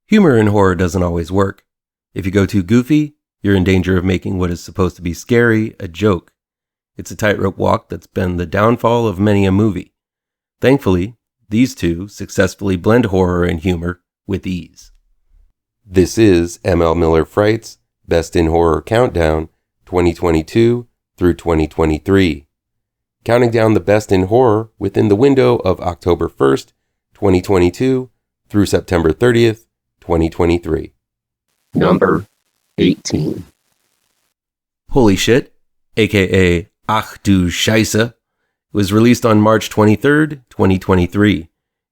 Humor in horror doesn't always work. If you go too goofy, you're in danger of making what is supposed to be scary a joke. It's a tightrope walk that's been the downfall of many a movie. Thankfully, these two successfully blend horror and humor with ease. This is M.L. Miller Fright's Best in Horror Countdown 2022 through 2023. Counting down the best in horror within the window of October 1st, 2022 through September 30th, 2023. Number 18. Holy Shit, aka Ach du Scheisse, was released on March 23rd, 2023.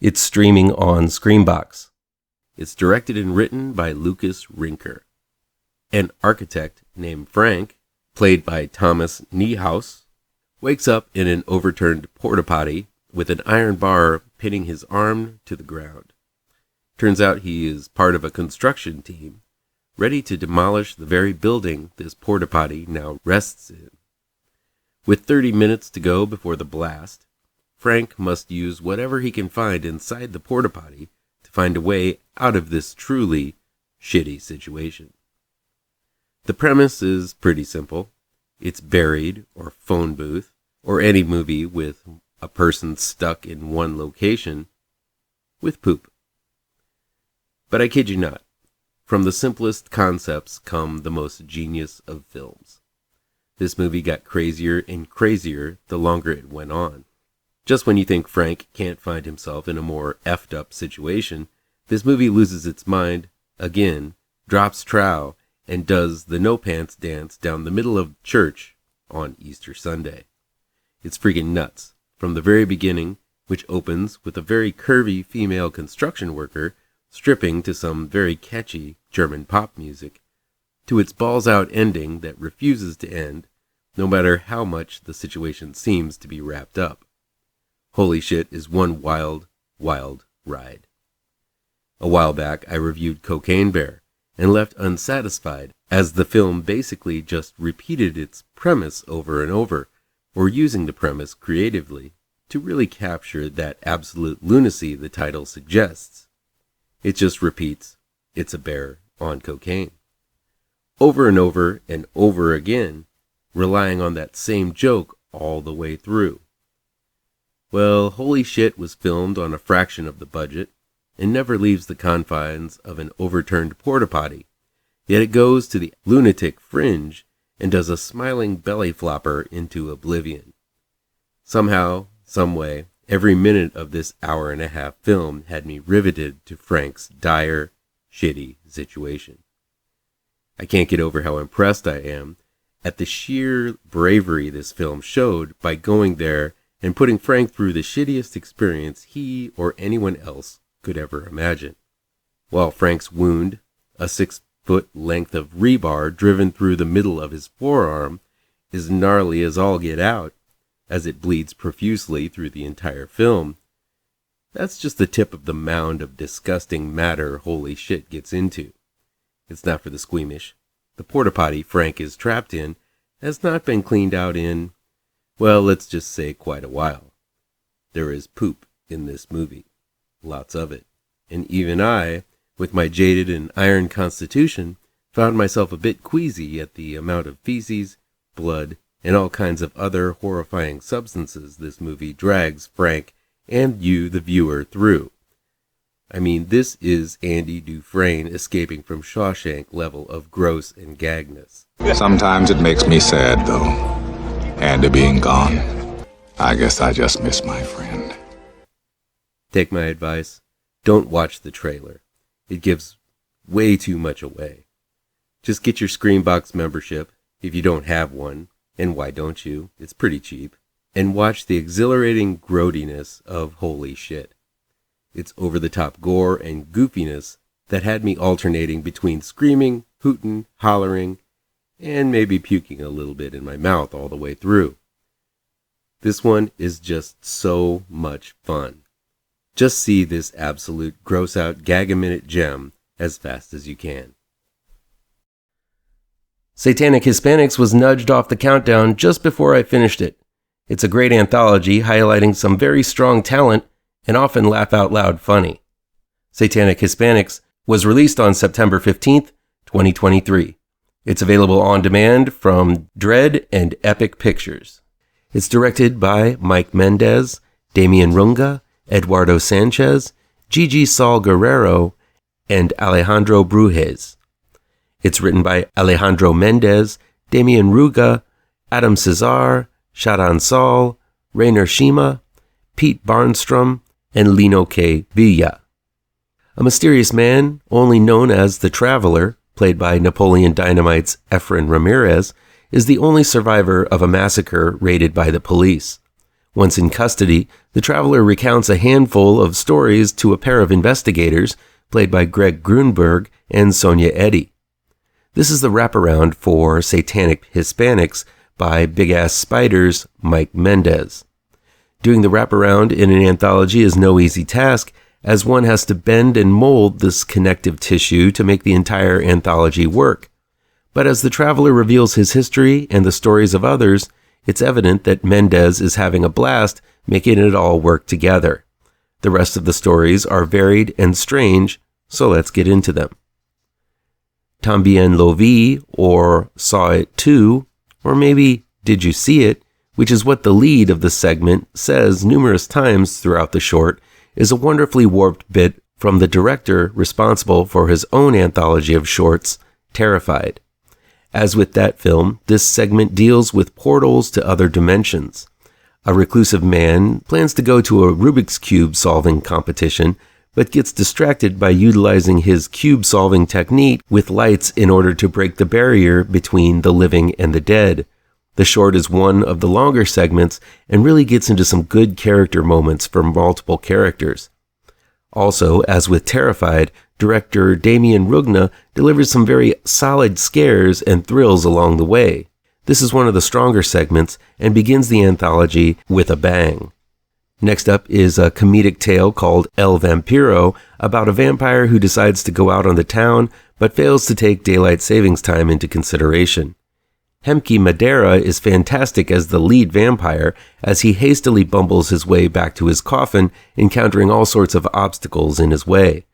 It's streaming on Screambox. It's directed and written by Lukas Rinker. An architect named Frank, played by Thomas Niehaus, wakes up in an overturned porta-potty with an iron bar pinning his arm to the ground. Turns out he is part of a construction team, ready to demolish the very building this porta-potty now rests in. With 30 minutes to go before the blast, Frank must use whatever he can find inside the porta-potty to find a way out of this truly shitty situation. The premise is pretty simple. It's Buried, or Phone Booth, or any movie with a person stuck in one location with poop. But I kid you not, from the simplest concepts come the most genius of films. This movie got crazier and crazier the longer it went on. Just when you think Frank can't find himself in a more effed up situation, this movie loses its mind, again, drops trow, and does the no-pants dance down the middle of church on Easter Sunday. It's freaking nuts, from the very beginning, which opens with a very curvy female construction worker stripping to some very catchy German pop music, to its balls-out ending that refuses to end, no matter how much the situation seems to be wrapped up. Holy Shit is one wild, wild ride. A while back, I reviewed Cocaine Bear, and left unsatisfied, as the film basically just repeated its premise over and over, or using the premise creatively to really capture that absolute lunacy the title suggests. It just repeats, it's a bear on cocaine. Over and over again, relying on that same joke all the way through. Well, Holy Shit was filmed on a fraction of the budget, and never leaves the confines of an overturned porta-potty, yet it goes to the lunatic fringe and does a smiling belly flopper into oblivion. Somehow, someway, every minute of this hour-and-a-half film had me riveted to Frank's dire, shitty situation. I can't get over how impressed I am at the sheer bravery this film showed by going there and putting Frank through the shittiest experience he or anyone else could ever imagine. While Frank's wound, a 6-foot length of rebar driven through the middle of his forearm, is gnarly as all get out, as it bleeds profusely through the entire film, that's just the tip of the mound of disgusting matter Holy Shit gets into. It's not for the squeamish. The porta-potty Frank is trapped in has not been cleaned out in, well, let's just say quite a while. There is poop in this movie. Lots of it. And even I, with my jaded and iron constitution, found myself a bit queasy at the amount of feces, blood, and all kinds of other horrifying substances this movie drags Frank and you, the viewer, through. I mean, this is Andy Dufresne escaping from Shawshank level of gross and gagness. Sometimes it makes me sad, though. Andy being gone. I guess I just miss my friend. Take my advice. Don't watch the trailer. It gives way too much away. Just get your Screambox membership, if you don't have one, and why don't you? It's pretty cheap. And watch the exhilarating grody-ness of Holy Shit. It's over-the-top gore and goofiness that had me alternating between screaming, hooting, hollering, and maybe puking a little bit in my mouth all the way through. This one is just so much fun. Just see this absolute gross-out gag-a-minute gem as fast as you can. Satanic Hispanics was nudged off the countdown just before I finished it. It's a great anthology highlighting some very strong talent and often laugh-out-loud funny. Satanic Hispanics was released on September 15th, 2023. It's available on demand from Dread and Epic Pictures. It's directed by Mike Mendez, Demián Rugna, Eduardo Sánchez, Gigi Saul Guerrero, and Alejandro Brugués. It's written by Alejandro Mendez, Demián Rugna, Adam Cesar, Shadan Saul, Rainer Shima, Pete Barnstrom, and Lino K. Villa. A mysterious man, only known as the Traveler, played by Napoleon Dynamite's Efren Ramirez, is the only survivor of a massacre raided by the police. Once in custody, the Traveler recounts a handful of stories to a pair of investigators, played by Greg Grunberg and Sonia Eddy. This is the wraparound for Satanic Hispanics by Big Ass Spider's Mike Mendez. Doing the wraparound in an anthology is no easy task, as one has to bend and mold this connective tissue to make the entire anthology work. But as the Traveler reveals his history and the stories of others, it's evident that Mendez is having a blast making it all work together. The rest of the stories are varied and strange, so let's get into them. Tambien lo vi, or Saw It Too, or maybe Did You See It, which is what the lead of the segment says numerous times throughout the short, is a wonderfully warped bit from the director responsible for his own anthology of shorts, Terrified. As with that film, this segment deals with portals to other dimensions. A reclusive man plans to go to a Rubik's Cube solving competition, but gets distracted by utilizing his cube solving technique with lights in order to break the barrier between the living and the dead. The short is one of the longer segments and really gets into some good character moments for multiple characters. Also, as with Terrified, director Demián Rugna delivers some very solid scares and thrills along the way. This is one of the stronger segments and begins the anthology with a bang. Next up is a comedic tale called El Vampiro about a vampire who decides to go out on the town but fails to take daylight savings time into consideration. Hemke Madera is fantastic as the lead vampire as he hastily bumbles his way back to his coffin, encountering all sorts of obstacles in his way.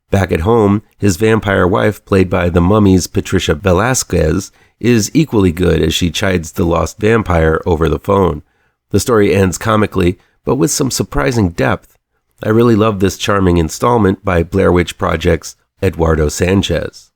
Back at home, his vampire wife, played by The Mummy's Patricia Velasquez, is equally good as she chides the lost vampire over the phone. The story ends comically, but with some surprising depth. I really love this charming installment by Blair Witch Project's Eduardo Sánchez.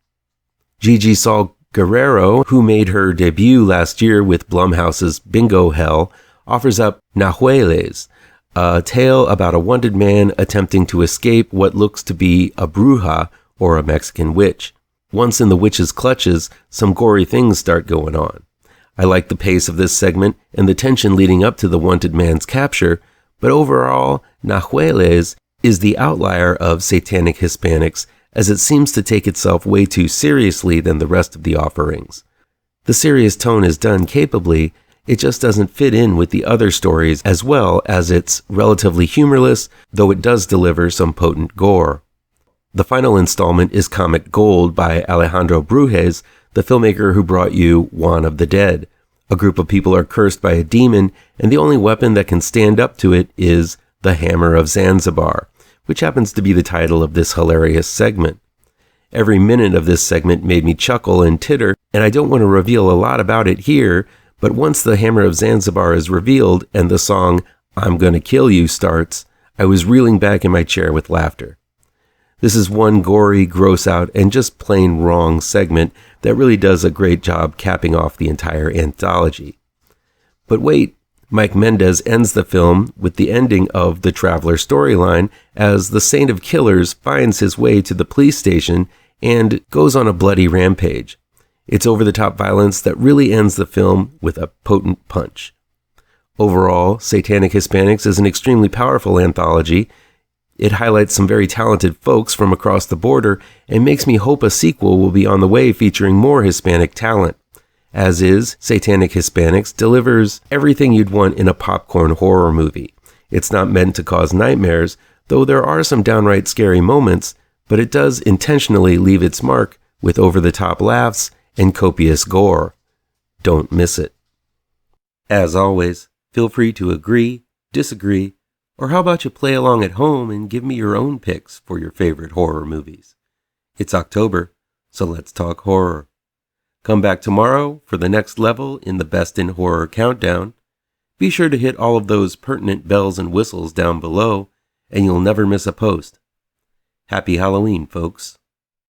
Gigi Saul Guerrero, who made her debut last year with Blumhouse's Bingo Hell, offers up Nahueles, a tale about a wanted man attempting to escape what looks to be a bruja, or a Mexican witch. Once in the witch's clutches, some gory things start going on. I like the pace of this segment and the tension leading up to the wanted man's capture, but overall, Nahueles is the outlier of Satanic Hispanics, as it seems to take itself way too seriously than the rest of the offerings. The serious tone is done capably, it just doesn't fit in with the other stories as well as it's relatively humorless, though it does deliver some potent gore. The final installment is Comic Gold by Alejandro Brugués, the filmmaker who brought you Juan of the Dead. A group of people are cursed by a demon, and the only weapon that can stand up to it is the Hammer of Zanzibar, which happens to be the title of this hilarious segment. Every minute of this segment made me chuckle and titter, and I don't want to reveal a lot about it here, but once the Hammer of Zanzibar is revealed and the song I'm Gonna Kill You starts, I was reeling back in my chair with laughter. This is one gory, gross out, and just plain wrong segment that really does a great job capping off the entire anthology. But wait, Mike Mendez ends the film with the ending of the Traveler storyline as the Saint of Killers finds his way to the police station and goes on a bloody rampage. It's over-the-top violence that really ends the film with a potent punch. Overall, Satanic Hispanics is an extremely powerful anthology. It highlights some very talented folks from across the border and makes me hope a sequel will be on the way featuring more Hispanic talent. As is, Satanic Hispanics delivers everything you'd want in a popcorn horror movie. It's not meant to cause nightmares, though there are some downright scary moments, but it does intentionally leave its mark with over-the-top laughs and copious gore. Don't miss it. As always, feel free to agree, disagree, or how about you play along at home and give me your own picks for your favorite horror movies. It's October, so let's talk horror. Come back tomorrow for the next level in the Best in Horror Countdown. Be sure to hit all of those pertinent bells and whistles down below, and you'll never miss a post. Happy Halloween, folks.